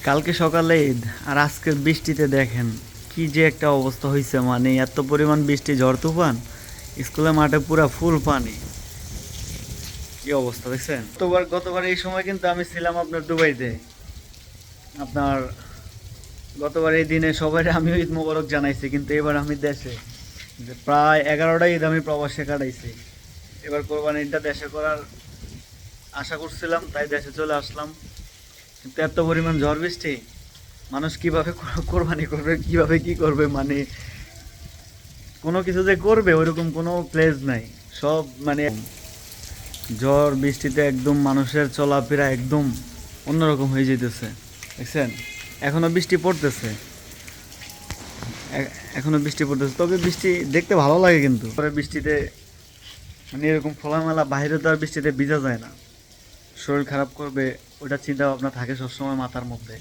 কালকে সকালে ঈদ আর আজকের বৃষ্টিতে দেখেন কি যে একটা অবস্থা হয়েছে, মানে এত পরিমাণ বৃষ্টি, ঝড় তুফান, স্কুলের মাঠে পুরা ফুল পানি। কি অবস্থা দেখছেন? গতবার এই সময় কিন্তু আমি ছিলাম আপনার দুবাইতে। আপনার গতবার এই দিনে সবাই আমিও ঈদ মোবারক জানাইছি, কিন্তু এবার আমি দেশে, যে প্রায় 11টা ঈদ আমি প্রবাসে কাটাইছি। এবার কোরবানির ঈদটা দেশে করার আশা করছিলাম, তাই দেশে চলে আসলাম। কিন্তু এত পরিমাণ ঝড় বৃষ্টি, মানুষ কিভাবে কোরবানি করবে, কিভাবে কি করবে, মানে কোনো কিছু যে করবে ওইরকম কোনো প্লেস নাই। সব মানে ঝড় বৃষ্টিতে একদম মানুষের চলাফেরা একদম অন্যরকম হয়ে যেতেছে। দেখছেন, এখনো বৃষ্টি পড়তেছে, এখনো বৃষ্টি পড়তেছে, তবে বৃষ্টি দেখতে ভালো লাগে, কিন্তু পরে বৃষ্টিতে মানে এরকম খোলামেলা বাইরে তো আর বৃষ্টিতে ভিজা যায় না, শরীর খারাপ করবে ওটা চিন্তা ভাবনা থাকে সবসময় মাথার মধ্যে।